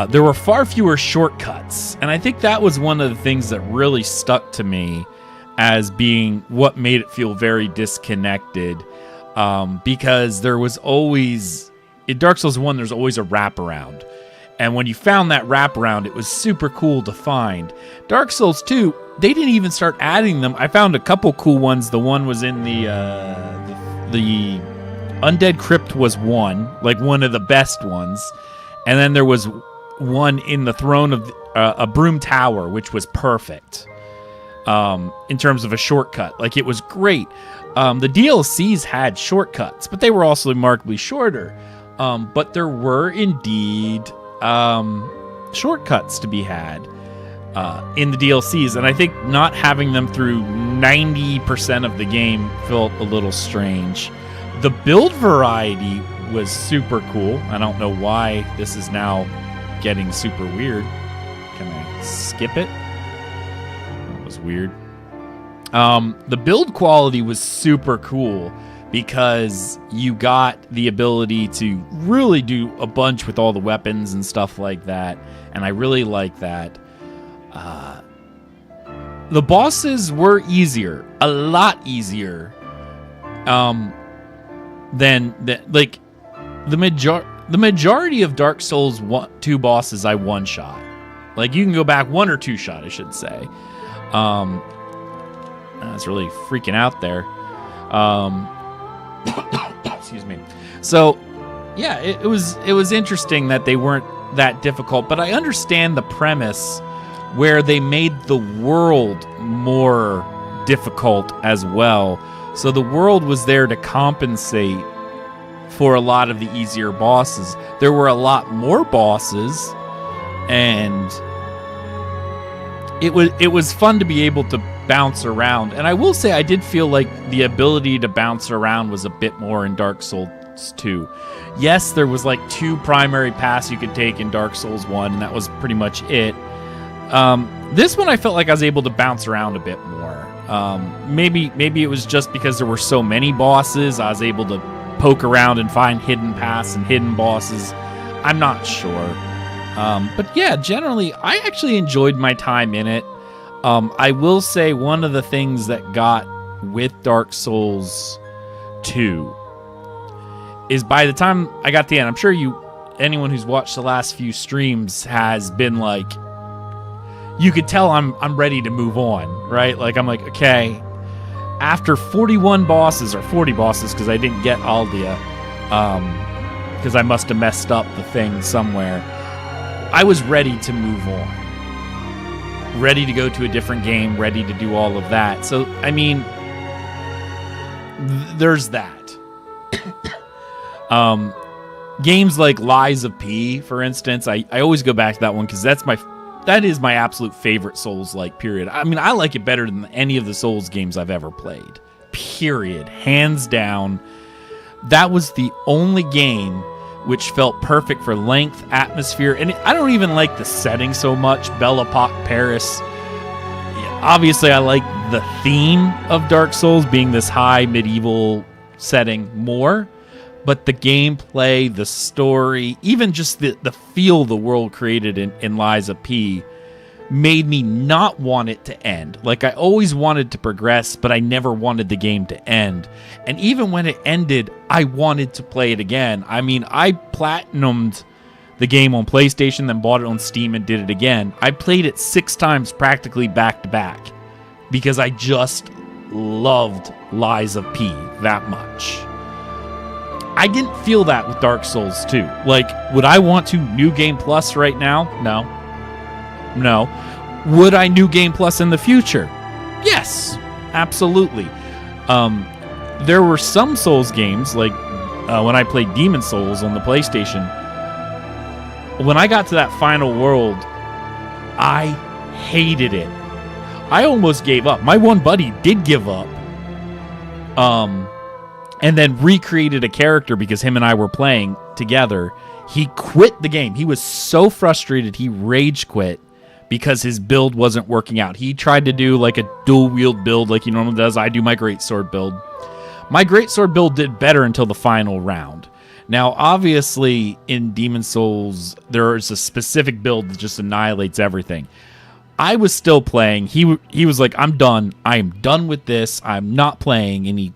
There were far fewer shortcuts, and I think that was one of the things that really stuck to me as being what made it feel very disconnected, because there was always... In Dark Souls 1, there's always a wraparound. And when you found that wraparound, it was super cool to find. Dark Souls 2, they didn't even start adding them. I found a couple cool ones. The one was in the Undead Crypt was one, like one of the best ones. And then there was one in the Throne of a Broom Tower, which was perfect in terms of a shortcut. Like, it was great. The DLCs had shortcuts, but they were also remarkably shorter. But there were indeed shortcuts to be had in the DLCs, and I think not having them through 90% of the game felt a little strange. The build variety was super cool. I don't know why this is now getting super weird. Can I skip it? That was weird. The build quality was super cool, because you got the ability to really do a bunch with all the weapons and stuff like that, and I really like that. The bosses were easier, a lot easier, than like the majority of Dark Souls 2 bosses I one-shot. Like, you can go back 1 or 2 shot, I should say. That's really freaking out there. Excuse me. So, yeah, it was interesting that they weren't that difficult, but I understand the premise where they made the world more difficult as well. So the world was there to compensate for a lot of the easier bosses. There were a lot more bosses, and it was fun to be able to bounce around. And I will say, I did feel like the ability to bounce around was a bit more in Dark Souls 2. Yes, there was like 2 primary paths you could take in Dark Souls 1, and that was pretty much it. This one I felt like I was able to bounce around a bit more. Maybe it was just because there were so many bosses, I was able to poke around and find hidden paths and hidden bosses. I'm not sure. But yeah, generally, I actually enjoyed my time in it. I will say one of the things that got with Dark Souls 2 is by the time I got to the end, I'm sure anyone who's watched the last few streams has been like, you could tell I'm ready to move on, right? Like, I'm like, okay, after 41 bosses, or 40 bosses, because I didn't get Aldia, because I must have messed up the thing somewhere, I was ready to move on. Ready to go to a different game, ready to do all of that. So, I mean, there's that. Games like Lies of P, for instance, I always go back to that one because that is my absolute favorite Souls-like, period. I mean, I like it better than any of the Souls games I've ever played, period. Hands down. That was the only game which felt perfect for length, atmosphere, and I don't even like the setting so much. Belle Epoque Paris. Obviously, I like the theme of Dark Souls being this high medieval setting more, but the gameplay, the story, even just the feel the world created in Lies of P made me not want it to end. Like, I always wanted to progress, but I never wanted the game to end. And even when it ended, I wanted to play it again. I mean, I platinumed the game on PlayStation, then bought it on Steam and did it again. I played it 6 times practically back to back because I just loved Lies of P that much. I didn't feel that with Dark Souls 2. Like, would I want to New Game Plus right now? No. Would I New Game Plus in the future? Yes, absolutely. There were some Souls games, like when I played Demon Souls on the PlayStation, when I got to that final world, I hated it. I almost gave up. My one buddy did give up. And then recreated a character because him and I were playing together. He quit the game. He was so frustrated, he rage quit because his build wasn't working out. He tried to do like a dual wield build like he normally does. I do my greatsword build. My greatsword build did better until the final round. Now, obviously, in Demon Souls, there is a specific build that just annihilates everything. I was still playing. He was like, I'm done. I am done with this. I'm not playing. And he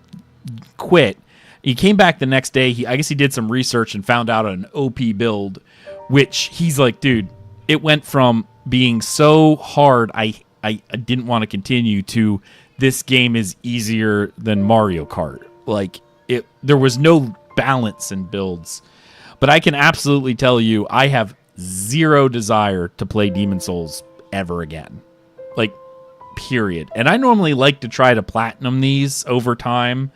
quit. He came back the next day. I guess he did some research and found out an OP build, which he's like, dude, it went from being so hard I didn't want to continue to this game is easier than Mario Kart. Like, there was no balance in builds. But I can absolutely tell you, I have zero desire to play Demon Souls ever again. Like, period. And I normally like to try to platinum these over time.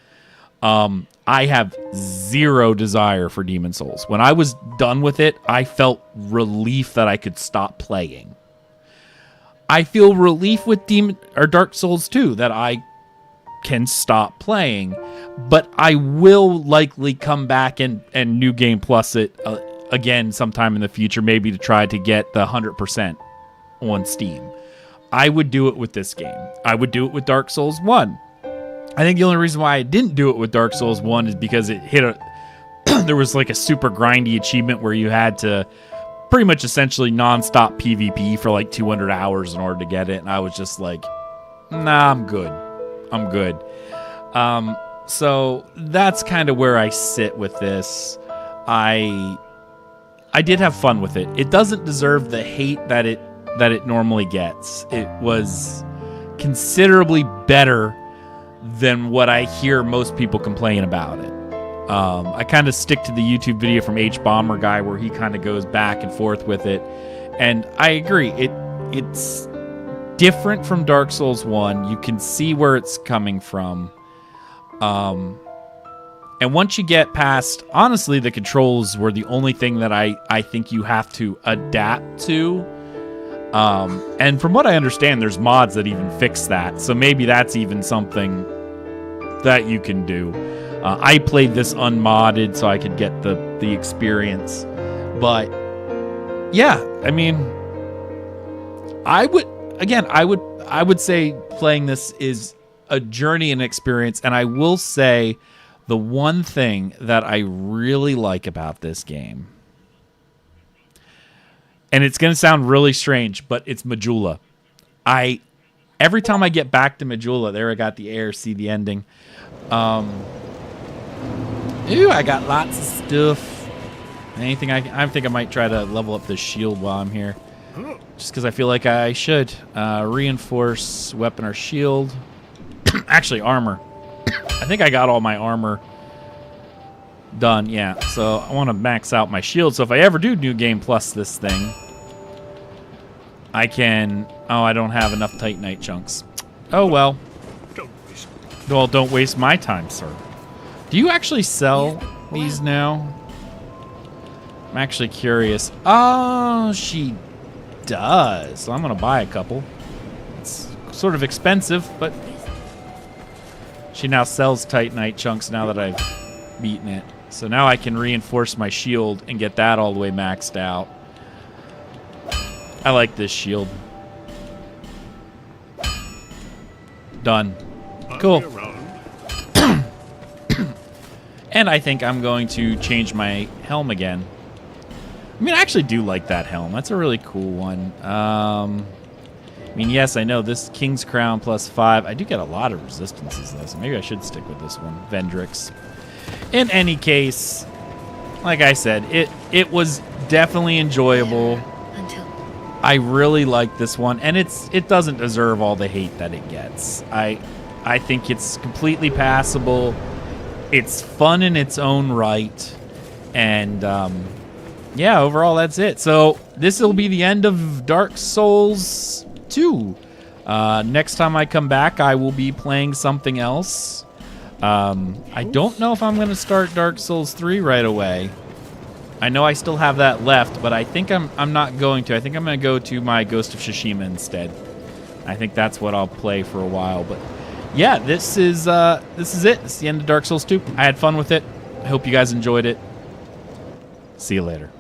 I have zero desire for Demon Souls. When I was done with it, I felt relief that I could stop playing. I feel relief with Dark Souls 2 that I can stop playing, but I will likely come back and New Game Plus it again sometime in the future, maybe to try to get the 100% on Steam. I would do it with this game. I would do it with Dark Souls 1. I think the only reason why I didn't do it with Dark Souls 1 is because it hit there was like a super grindy achievement where you had to pretty much essentially non-stop PvP for like 200 hours in order to get it, and I was just like, nah, I'm good. So that's kind of where I sit with this. I did have fun with it. It doesn't deserve the hate that it normally gets. It was considerably better than what I hear most people complain about it. I kind of stick to the YouTube video from H-Bomber guy where he kind of goes back and forth with it. And I agree. It's different from Dark Souls 1. You can see where it's coming from. And once you get past, honestly, the controls were the only thing that I think you have to adapt to. And from what I understand, there's mods that even fix that. So maybe that's even something that you can do. I played this unmodded so I could get the experience. But yeah, I mean, I would say playing this is a journey and experience. And I will say The one thing that I really like about this game, and it's going to sound really strange, but it's Majula. Every time I get back to Majula, there I got the air, see the ending. Ooh, I got lots of stuff. Anything I think I might try to level up this shield while I'm here. Just because I feel like I should. Reinforce weapon or shield. Actually, armor. I think I got all my armor done, yeah. So I want to max out my shield. So if I ever do New Game Plus this thing, I can... Oh, I don't have enough Titanite chunks. Oh, well. Well, don't waste my time, sir. Do you actually sell these now? I'm actually curious. Oh, she does. So I'm going to buy a couple. It's sort of expensive, but she now sells Titanite chunks now that I've beaten it. So now I can reinforce my shield and get that all the way maxed out. I like this shield. Done. Cool. And I think I'm going to change my helm again. I mean, I actually do like that helm. That's a really cool one. I mean, yes, I know this King's Crown +5. I do get a lot of resistances, though, so maybe I should stick with this one. Vendrix. In any case, like I said, it was definitely enjoyable. I really like this one, and it doesn't deserve all the hate that it gets. I think it's completely passable. It's fun in its own right, and yeah, overall that's it. So this will be the end of Dark Souls 2. Next time I come back, I will be playing something else. I don't know if I'm going to start Dark Souls 3 right away. I know I still have that left, but I think I'm not going to. I think I'm going to go to my Ghost of Tsushima instead. I think that's what I'll play for a while. But yeah, this is it. This is the end of Dark Souls 2. I had fun with it. I hope you guys enjoyed it. See you later.